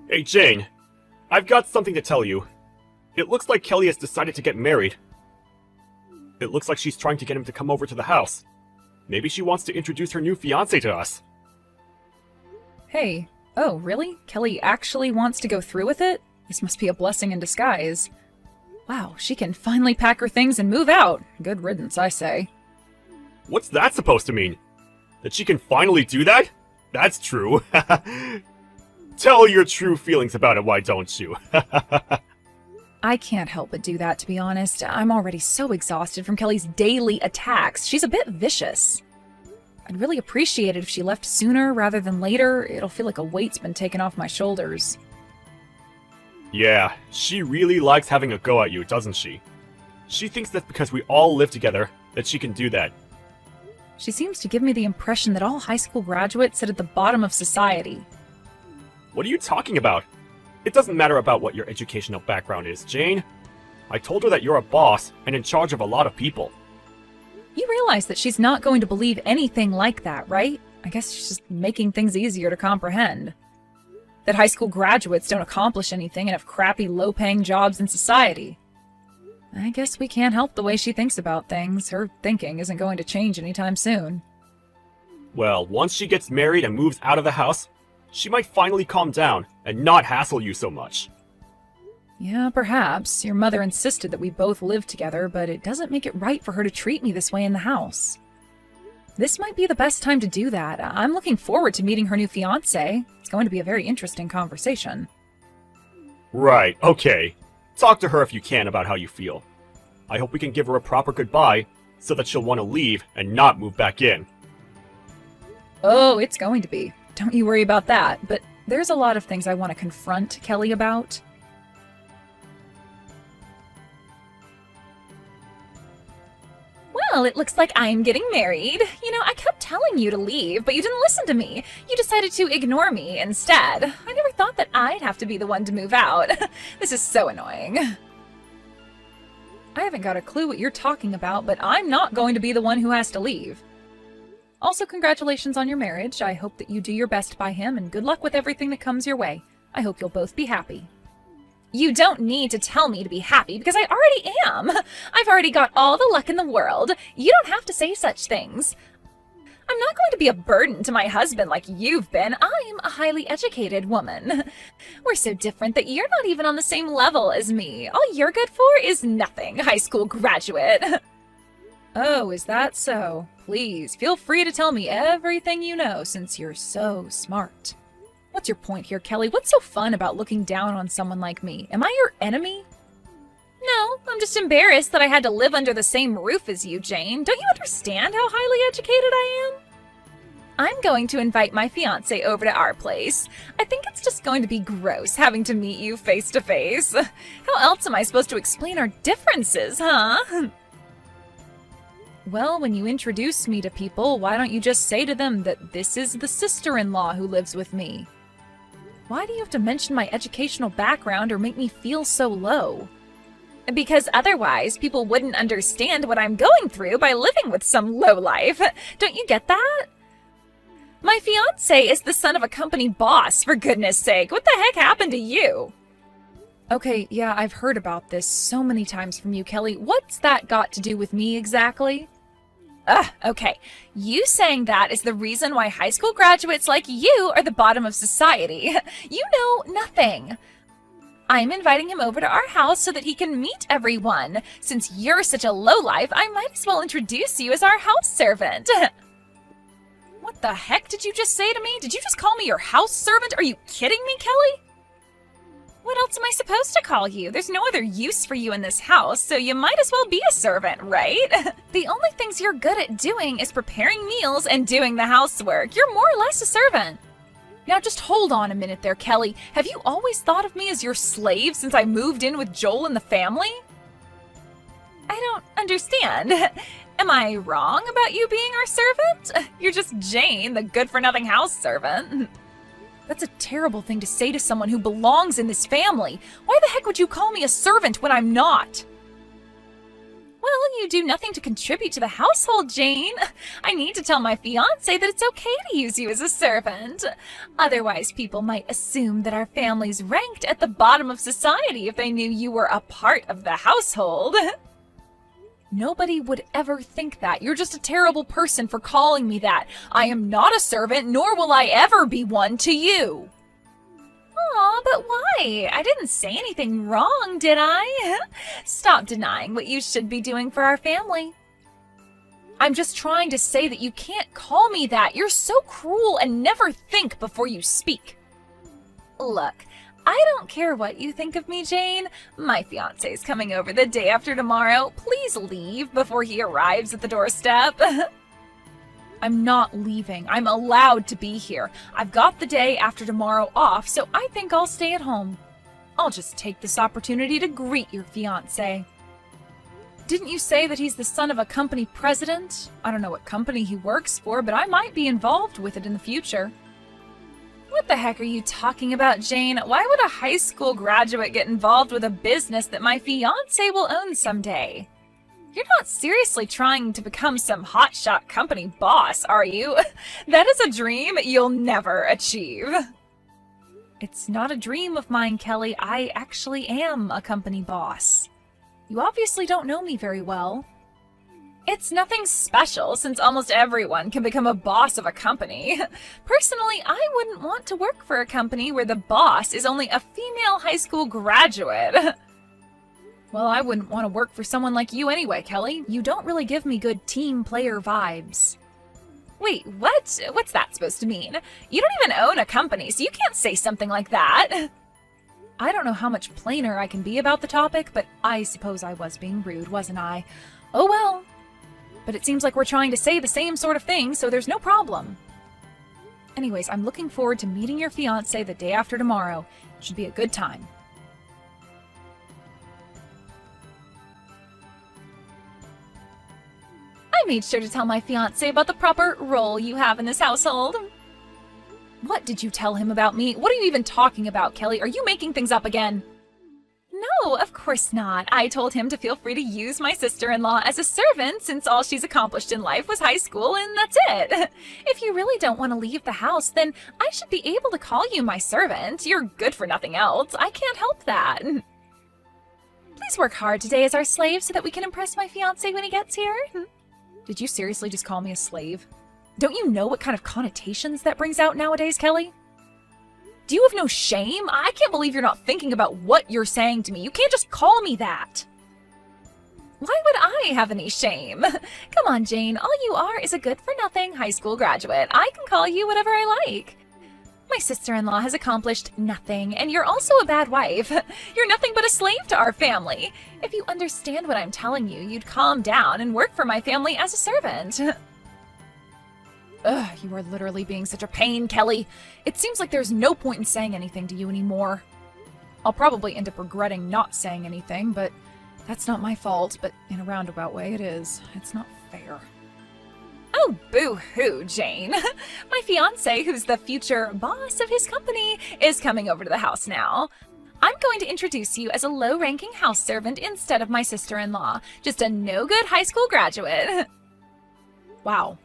Hey Jane, I've got something to tell you. It looks like Kelly has decided to get married. It looks like she's trying to get him to come over to the house. Maybe she wants to introduce her new fiancé to us. Hey. Oh, really? Kelly actually wants to go through with it? This must be a blessing in disguise. Wow, she can finally pack her things and move out. Good riddance, I say. What's that supposed to mean? That she can finally do that? That's true. Tell your true feelings about it, why don't you? I can't help but do that, to be honest. I'm already so exhausted from Kelly's daily attacks. She's a bit vicious. I'd really appreciate it if she left sooner rather than later. It'll feel like a weight's been taken off my shoulders. Yeah, she really likes having a go at you, doesn't she? She thinks that because we all live together, that she can do that. She seems to give me the impression that all high school graduates sit at the bottom of society. What are you talking about? It doesn't matter about what your educational background is, Jane. I told her that you're a boss and in charge of a lot of people. You realize that she's not going to believe anything like that, right? I guess she's just making things easier to comprehend. That high school graduates don't accomplish anything and have crappy, low-paying jobs in society. I guess we can't help the way she thinks about things. Her thinking isn't going to change anytime soon. Well, once she gets married and moves out of the house, she might finally calm down and not hassle you so much. Yeah, perhaps. Your mother insisted that we both live together, but it doesn't make it right for her to treat me this way in the house. This might be the best time to do that. I'm looking forward to meeting her new fiancé. It's going to be a very interesting conversation. Right, okay. Talk to her if you can about how you feel. I hope we can give her a proper goodbye so that she'll want to leave and not move back in. Oh, it's going to be. Don't you worry about that, but there's a lot of things I want to confront Kelly about. Well, it looks like I'm getting married. You know, I kept telling you to leave, but you didn't listen to me. You decided to ignore me instead. I never thought that I'd have to be the one to move out. This is so annoying. I haven't got a clue what you're talking about, but I'm not going to be the one who has to leave. Also, congratulations on your marriage. I hope that you do your best by him, and good luck with everything that comes your way. I hope you'll both be happy. You don't need to tell me to be happy because I already am. I've already got all the luck in the world. You don't have to say such things. I'm not going to be a burden to my husband like you've been. I'm a highly educated woman. We're so different that you're not even on the same level as me. All you're good for is nothing, high school graduate. Oh, is that so? Please, feel free to tell me everything you know since you're so smart. What's your point here, Kelly? What's so fun about looking down on someone like me? Am I your enemy? No, I'm just embarrassed that I had to live under the same roof as you, Jane. Don't you understand how highly educated I am? I'm going to invite my fiancé over to our place. I think it's just going to be gross having to meet you face to face. How else am I supposed to explain our differences, huh? Well, when you introduce me to people, why don't you just say to them that this is the sister-in-law who lives with me? Why do you have to mention my educational background or make me feel so low? Because otherwise, people wouldn't understand what I'm going through by living with some lowlife. Don't you get that? My fiancé is the son of a company boss, for goodness sake. What the heck happened to you? Okay, yeah, I've heard about this so many times from you, Kelly. What's that got to do with me exactly? Okay. You saying that is the reason why high school graduates like you are the bottom of society. You know nothing. I'm inviting him over to our house so that he can meet everyone. Since you're such a lowlife, I might as well introduce you as our house servant. What the heck did you just say to me? Did you just call me your house servant? Are you kidding me, Kelly? What else am I supposed to call you? There's no other use for you in this house, so you might as well be a servant, right? The only things you're good at doing is preparing meals and doing the housework. You're more or less a servant. Now just hold on a minute there, Kelly. Have you always thought of me as your slave since I moved in with Joel and the family? I don't understand. Am I wrong about you being our servant? You're just Jane, the good-for-nothing house servant. That's a terrible thing to say to someone who belongs in this family. Why the heck would you call me a servant when I'm not? Well, you do nothing to contribute to the household, Jane. I need to tell my fiancé that it's okay to use you as a servant. Otherwise, people might assume that our family's ranked at the bottom of society if they knew you were a part of the household. Nobody would ever think that. You're just a terrible person for calling me that. I am not a servant, nor will I ever be one to you. Aw, but why? I didn't say anything wrong, did I? Stop denying what you should be doing for our family. I'm just trying to say that you can't call me that. You're so cruel and never think before you speak. Look, I don't care what you think of me, Jane. My fiancé's coming over the day after tomorrow. Please leave before he arrives at the doorstep. I'm not leaving. I'm allowed to be here. I've got the day after tomorrow off, so I think I'll stay at home. I'll just take this opportunity to greet your fiancé. Didn't you say that he's the son of a company president? I don't know what company he works for, but I might be involved with it in the future. What the heck are you talking about, Jane? Why would a high school graduate get involved with a business that my fiancé will own someday? You're not seriously trying to become some hotshot company boss, are you? That is a dream you'll never achieve. It's not a dream of mine, Kelly. I actually am a company boss. You obviously don't know me very well. It's nothing special since almost everyone can become a boss of a company. Personally, I wouldn't want to work for a company where the boss is only a female high school graduate. Well, I wouldn't want to work for someone like you anyway, Kelly. You don't really give me good team player vibes. Wait, what? What's that supposed to mean? You don't even own a company, so you can't say something like that. I don't know how much plainer I can be about the topic, but I suppose I was being rude, wasn't I? Oh well. But it seems like we're trying to say the same sort of thing, so there's no problem. Anyways, I'm looking forward to meeting your fiancé the day after tomorrow. It should be a good time. I made sure to tell my fiancé about the proper role you have in this household. What did you tell him about me? What are you even talking about, Kelly? Are you making things up again? No, of course not. I told him to feel free to use my sister-in-law as a servant since all she's accomplished in life was high school and that's it. If you really don't want to leave the house, then I should be able to call you my servant. You're good for nothing else. I can't help that. Please work hard today as our slave so that we can impress my fiancé when he gets here. Did you seriously just call me a slave? Don't you know what kind of connotations that brings out nowadays, Kelly? Do you have no shame? I can't believe you're not thinking about what you're saying to me. You can't just call me that. Why would I have any shame? Come on, Jane. All you are is a good-for-nothing high school graduate. I can call you whatever I like. My sister-in-law has accomplished nothing, and you're also a bad wife. You're nothing but a slave to our family. If you understand what I'm telling you, you'd calm down and work for my family as a servant. Ugh, you are literally being such a pain, Kelly. It seems like there's no point in saying anything to you anymore. I'll probably end up regretting not saying anything, but that's not my fault. But in a roundabout way, it is. It's not fair. Oh, boo-hoo, Jane. My fiancé, who's the future boss of his company, is coming over to the house now. I'm going to introduce you as a low-ranking house servant instead of my sister-in-law. Just a no-good high school graduate. Wow.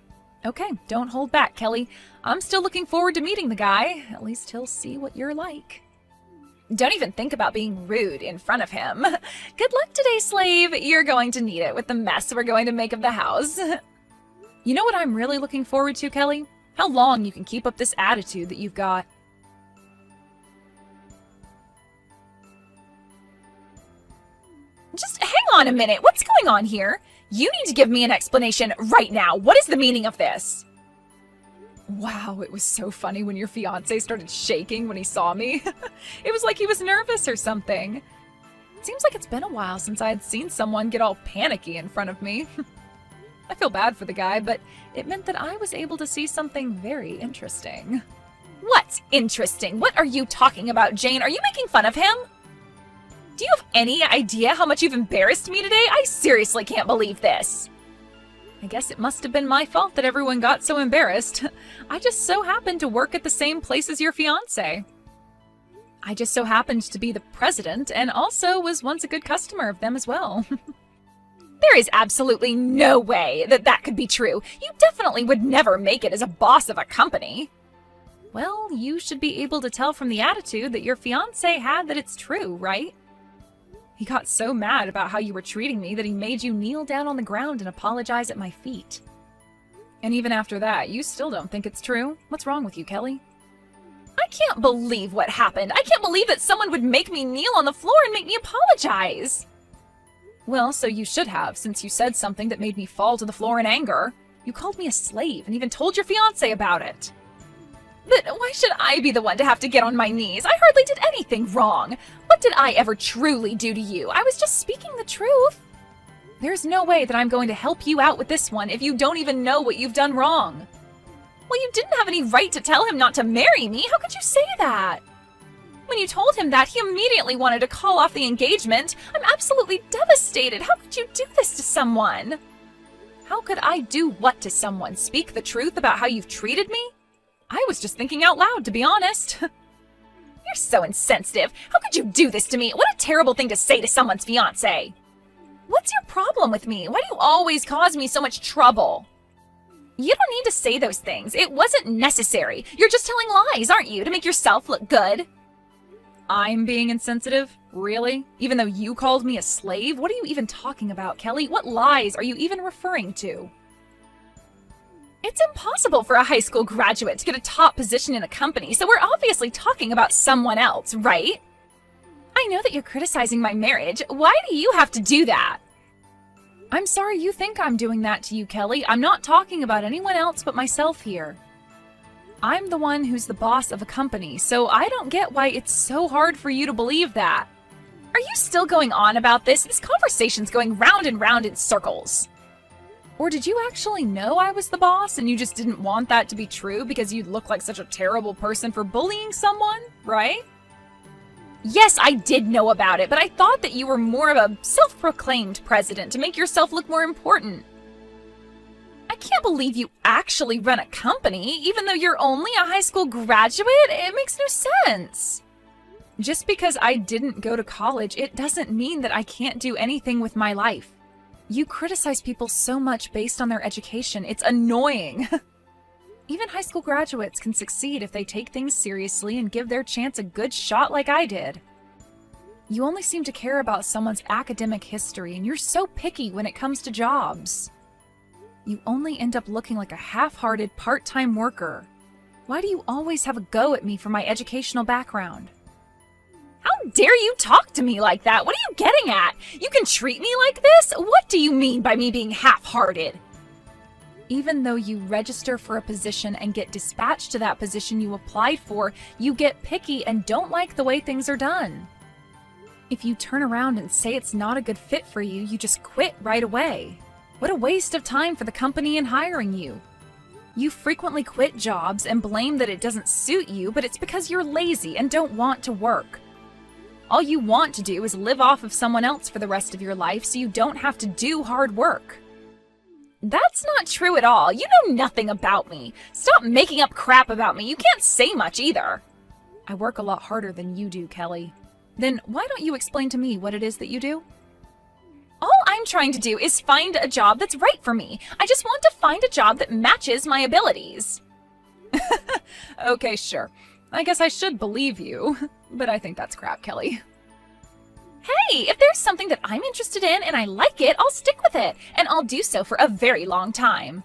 Okay, don't hold back, Kelly. I'm still looking forward to meeting the guy. At least he'll see what you're like. Don't even think about being rude in front of him. Good luck today, slave. You're going to need it with the mess we're going to make of the house. You know what I'm really looking forward to, Kelly? How long you can keep up this attitude that you've got. Just hang on a minute. What's going on here? You need to give me an explanation right now. What is the meaning of this? Wow, it was so funny when your fiancé started shaking when he saw me. It was like he was nervous or something. It seems like it's been a while since I had seen someone get all panicky in front of me. I feel bad for the guy, but it meant that I was able to see something very interesting. What's interesting? What are you talking about, Jane? Are you making fun of him? Do you have any idea how much you've embarrassed me today? I seriously can't believe this. I guess it must have been my fault that everyone got so embarrassed. I just so happened to work at the same place as your fiancé. I just so happened to be the president and also was once a good customer of them as well. There is absolutely no way that that could be true. You definitely would never make it as a boss of a company. Well, you should be able to tell from the attitude that your fiancé had that it's true, right? He got so mad about how you were treating me that he made you kneel down on the ground and apologize at my feet. And even after that, you still don't think it's true? What's wrong with you, Kelly? I can't believe what happened. I can't believe that someone would make me kneel on the floor and make me apologize. Well, so you should have, since you said something that made me fall to the floor in anger. You called me a slave and even told your fiancé about it. But why should I be the one to have to get on my knees? I hardly did anything wrong. What did I ever truly do to you? I was just speaking the truth. There's no way that I'm going to help you out with this one if you don't even know what you've done wrong. Well, you didn't have any right to tell him not to marry me. How could you say that? When you told him that, he immediately wanted to call off the engagement. I'm absolutely devastated. How could you do this to someone? How could I do what to someone? Speak the truth about how you've treated me? I was just thinking out loud, to be honest. You're so insensitive. How could you do this to me? What a terrible thing to say to someone's fiancé. What's your problem with me? Why do you always cause me so much trouble? You don't need to say those things. It wasn't necessary. You're just telling lies, aren't you, to make yourself look good? I'm being insensitive? Really? Even though you called me a slave? What are you even talking about, Kelly? What lies are you even referring to? It's impossible for a high school graduate to get a top position in a company, so we're obviously talking about someone else, right? I know that you're criticizing my marriage. Why do you have to do that? I'm sorry you think I'm doing that to you, Kelly. I'm not talking about anyone else but myself here. I'm the one who's the boss of a company, so I don't get why it's so hard for you to believe that. Are you still going on about this? This conversation's going round and round in circles. Or did you actually know I was the boss and you just didn't want that to be true because you'd look like such a terrible person for bullying someone, right? Yes, I did know about it, but I thought that you were more of a self-proclaimed president to make yourself look more important. I can't believe you actually run a company, even though you're only a high school graduate. It makes no sense. Just because I didn't go to college, it doesn't mean that I can't do anything with my life. You criticize people so much based on their education. It's annoying. Even high school graduates can succeed if they take things seriously and give their chance a good shot like I did. You only seem to care about someone's academic history, and you're so picky when it comes to jobs. You only end up looking like a half-hearted part-time worker. Why do you always have a go at me for my educational background? How dare you talk to me like that? What are you getting at? You can treat me like this? What do you mean by me being half-hearted? Even though you register for a position and get dispatched to that position you applied for, you get picky and don't like the way things are done. If you turn around and say it's not a good fit for you, you just quit right away. What a waste of time for the company in hiring you. You frequently quit jobs and blame that it doesn't suit you, but it's because you're lazy and don't want to work. All you want to do is live off of someone else for the rest of your life so you don't have to do hard work. That's not true at all. You know nothing about me. Stop making up crap about me. You can't say much either. I work a lot harder than you do, Kelly. Then why don't you explain to me what it is that you do? All I'm trying to do is find a job that's right for me. I just want to find a job that matches my abilities. Okay, sure. I guess I should believe you, but I think that's crap, Kelly. Hey, if there's something that I'm interested in and I like it, I'll stick with it, and I'll do so for a very long time.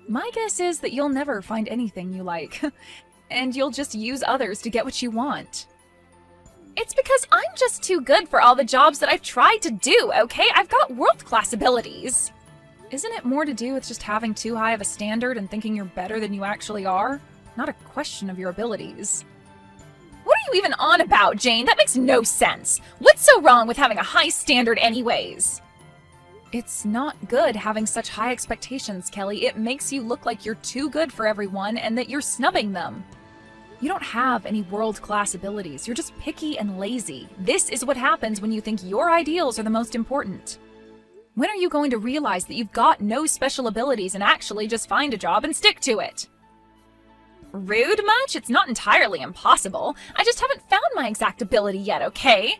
My guess is that you'll never find anything you like, and you'll just use others to get what you want. It's because I'm just too good for all the jobs that I've tried to do, okay? I've got world-class abilities. Isn't it more to do with just having too high of a standard and thinking you're better than you actually are? Not a question of your abilities. What are you even on about, Jane? That makes no sense. What's so wrong with having a high standard anyways? It's not good having such high expectations, Kelly. It makes you look like you're too good for everyone and that you're snubbing them. You don't have any world-class abilities. You're just picky and lazy. This is what happens when you think your ideals are the most important. When are you going to realize that you've got no special abilities and actually just find a job and stick to it? Rude much? It's not entirely impossible. I just haven't found my exact ability yet, okay?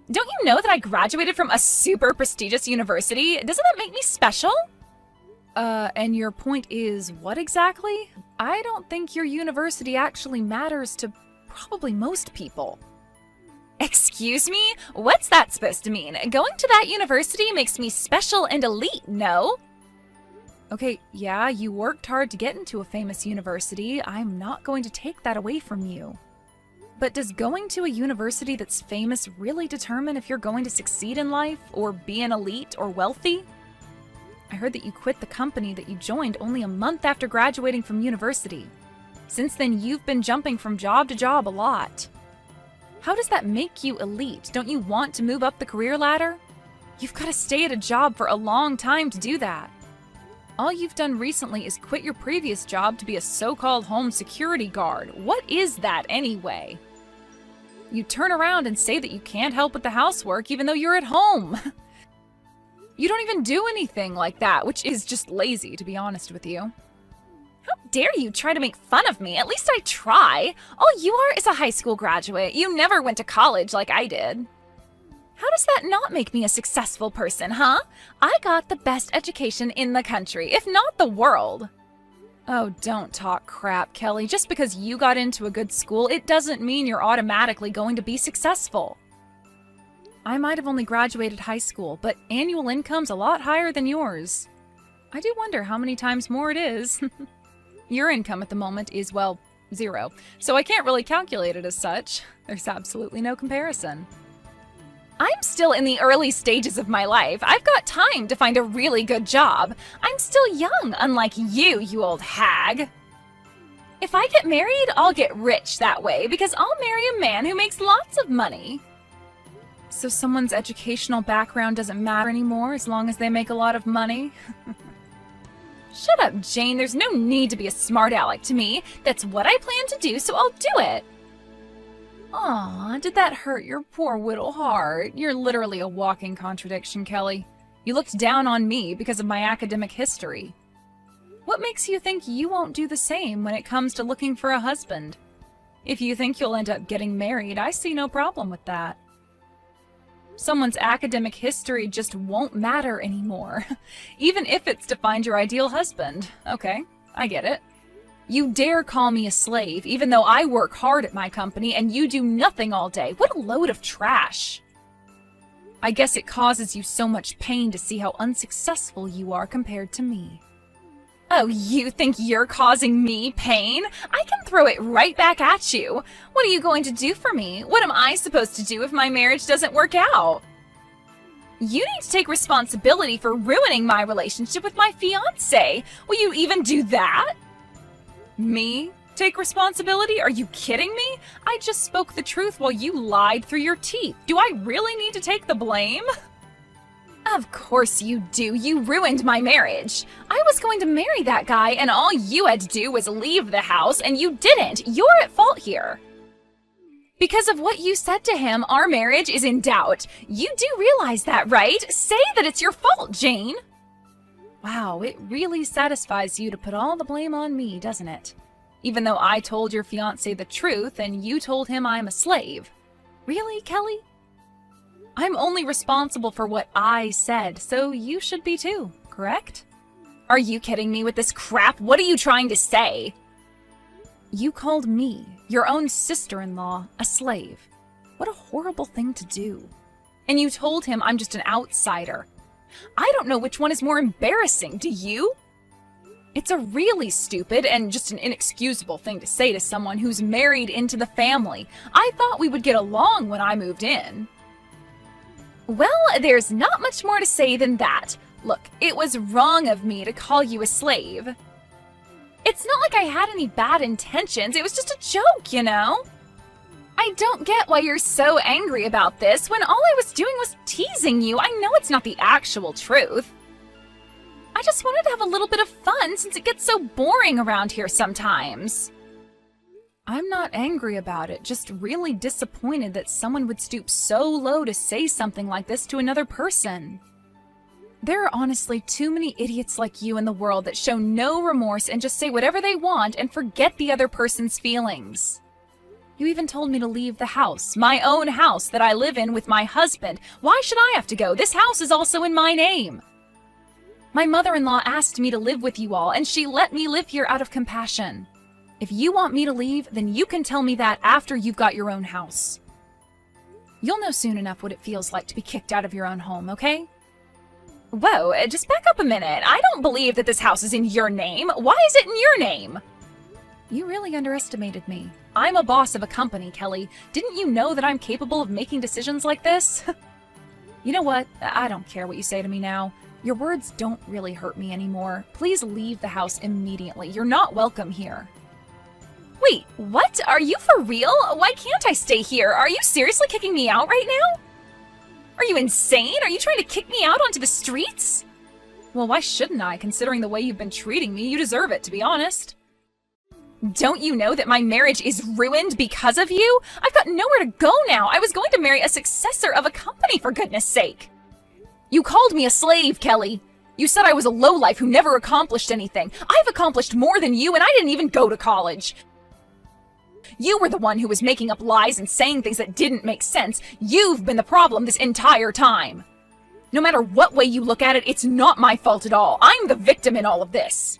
Don't you know that I graduated from a super prestigious university? Doesn't that make me special? And your point is what exactly? I don't think your university actually matters to probably most people. Excuse me? What's that supposed to mean? Going to that university makes me special and elite, no? Okay, yeah, you worked hard to get into a famous university. I'm not going to take that away from you. But does going to a university that's famous really determine if you're going to succeed in life, or be an elite or wealthy? I heard that you quit the company that you joined only a month after graduating from university. Since then, you've been jumping from job to job a lot. How does that make you elite? Don't you want to move up the career ladder? You've got to stay at a job for a long time to do that. All you've done recently is quit your previous job to be a so-called home security guard. What is that anyway? You turn around and say that you can't help with the housework even though you're at home. You don't even do anything like that, which is just lazy, to be honest with you. How dare you try to make fun of me? At least I try. All you are is a high school graduate. You never went to college like I did. How does that not make me a successful person, huh? I got the best education in the country, if not the world. Oh, don't talk crap, Kelly. Just because you got into a good school, it doesn't mean you're automatically going to be successful. I might have only graduated high school, but annual income's a lot higher than yours. I do wonder how many times more it is. Your income at the moment is, well, 0, so I can't really calculate it as such. There's absolutely no comparison. I'm still in the early stages of my life. I've got time to find a really good job. I'm still young, unlike you old hag. If I get married, I'll get rich that way, because I'll marry a man who makes lots of money. So someone's educational background doesn't matter anymore as long as they make a lot of money? Shut up, Jane. There's no need to be a smart aleck to me. That's what I plan to do, so I'll do it. Aw, did that hurt your poor little heart? You're literally a walking contradiction, Kelly. You looked down on me because of my academic history. What makes you think you won't do the same when it comes to looking for a husband? If you think you'll end up getting married, I see no problem with that. Someone's academic history just won't matter anymore, even if it's to find your ideal husband. Okay, I get it. You dare call me a slave, even though I work hard at my company and you do nothing all day. What a load of trash. I guess it causes you so much pain to see how unsuccessful you are compared to me. Oh, you think you're causing me pain? I can throw it right back at you. What are you going to do for me? What am I supposed to do if my marriage doesn't work out? You need to take responsibility for ruining my relationship with my fiancé. Will you even do that? Me? Take responsibility? Are you kidding me? I just spoke the truth while you lied through your teeth. Do I really need to take the blame? Of course you do. You ruined my marriage. I was going to marry that guy and all you had to do was leave the house and you didn't. You're at fault here. Because of what you said to him, our marriage is in doubt. You do realize that, right? Say that it's your fault, Jane. Wow, it really satisfies you to put all the blame on me, doesn't it? Even though I told your fiancé the truth and you told him I'm a slave. Really, Kelly? I'm only responsible for what I said, so you should be too, correct? Are you kidding me with this crap? What are you trying to say? You called me, your own sister-in-law, a slave. What a horrible thing to do. And you told him I'm just an outsider. I don't know which one is more embarrassing, do you? It's a really stupid and just an inexcusable thing to say to someone who's married into the family. I thought we would get along when I moved in. Well, there's not much more to say than that. Look, it was wrong of me to call you a slave. It's not like I had any bad intentions. It was just a joke, you know? I don't get why you're so angry about this when all I was doing was teasing you. I know it's not the actual truth. I just wanted to have a little bit of fun since it gets so boring around here sometimes. I'm not angry about it, just really disappointed that someone would stoop so low to say something like this to another person. There are honestly too many idiots like you in the world that show no remorse and just say whatever they want and forget the other person's feelings. You even told me to leave the house, my own house that I live in with my husband. Why should I have to go? This house is also in my name. My mother-in-law asked me to live with you all, and she let me live here out of compassion. If you want me to leave, then you can tell me that after you've got your own house. You'll know soon enough what it feels like to be kicked out of your own home, okay? Whoa, just back up a minute. I don't believe that this house is in your name. Why is it in your name? You really underestimated me. I'm a boss of a company, Kelly. Didn't you know that I'm capable of making decisions like this? You know what? I don't care what you say to me now. Your words don't really hurt me anymore. Please leave the house immediately. You're not welcome here. Wait, what? Are you for real? Why can't I stay here? Are you seriously kicking me out right now? Are you insane? Are you trying to kick me out onto the streets? Well, why shouldn't I, considering the way you've been treating me? You deserve it, to be honest. Don't you know that my marriage is ruined because of you? I've got nowhere to go now. I was going to marry a successor of a company, for goodness sake. You called me a slave, Kelly. You said I was a lowlife who never accomplished anything. I've accomplished more than you, and I didn't even go to college. You were the one who was making up lies and saying things that didn't make sense. You've been the problem this entire time. No matter what way you look at it, it's not my fault at all. I'm the victim in all of this.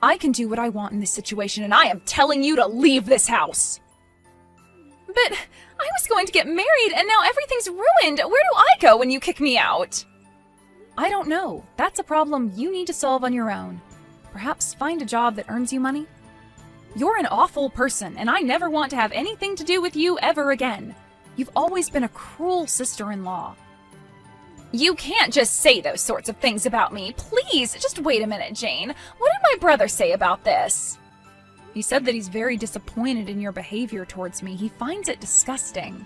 I can do what I want in this situation, and I am telling you to leave this house. But I was going to get married, and now everything's ruined. Where do I go when you kick me out? I don't know. That's a problem you need to solve on your own. Perhaps find a job that earns you money? You're an awful person, and I never want to have anything to do with you ever again. You've always been a cruel sister-in-law. You can't just say those sorts of things about me. Please, just wait a minute, Jane. What did my brother say about this? He said that he's very disappointed in your behavior towards me. He finds it disgusting.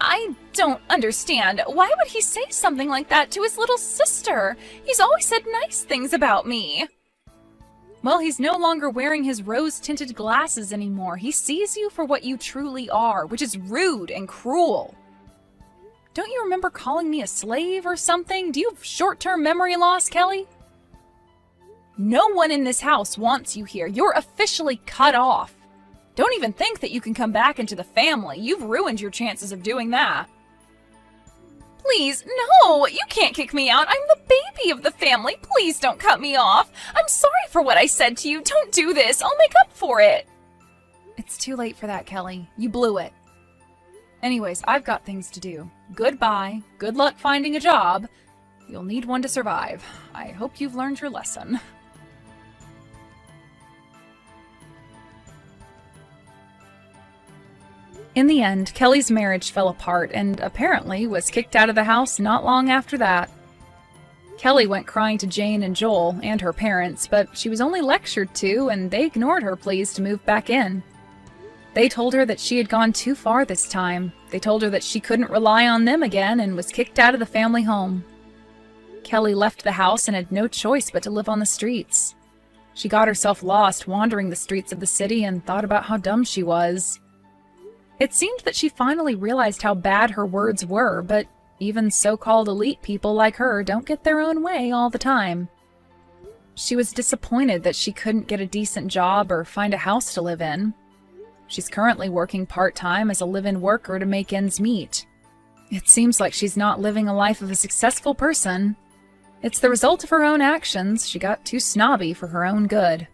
I don't understand. Why would he say something like that to his little sister? He's always said nice things about me. Well, he's no longer wearing his rose-tinted glasses anymore. He sees you for what you truly are, which is rude and cruel. Don't you remember calling me a slave or something? Do you have short-term memory loss, Kelly? No one in this house wants you here. You're officially cut off. Don't even think that you can come back into the family. You've ruined your chances of doing that. Please, no! You can't kick me out. I'm the baby of the family. Please don't cut me off. I'm sorry for what I said to you. Don't do this. I'll make up for it. It's too late for that, Kelly. You blew it. Anyways, I've got things to do. Goodbye. Good luck finding a job. You'll need one to survive. I hope you've learned your lesson. In the end, Kelly's marriage fell apart and apparently was kicked out of the house not long after that. Kelly went crying to Jane and Joel and her parents, but she was only lectured to and they ignored her pleas to move back in. They told her that she had gone too far this time. They told her that she couldn't rely on them again and was kicked out of the family home. Kelly left the house and had no choice but to live on the streets. She got herself lost wandering the streets of the city and thought about how dumb she was. It seemed that she finally realized how bad her words were, but even so-called elite people like her don't get their own way all the time. She was disappointed that she couldn't get a decent job or find a house to live in. She's currently working part-time as a live-in worker to make ends meet. It seems like she's not living a life of a successful person. It's the result of her own actions. She got too snobby for her own good.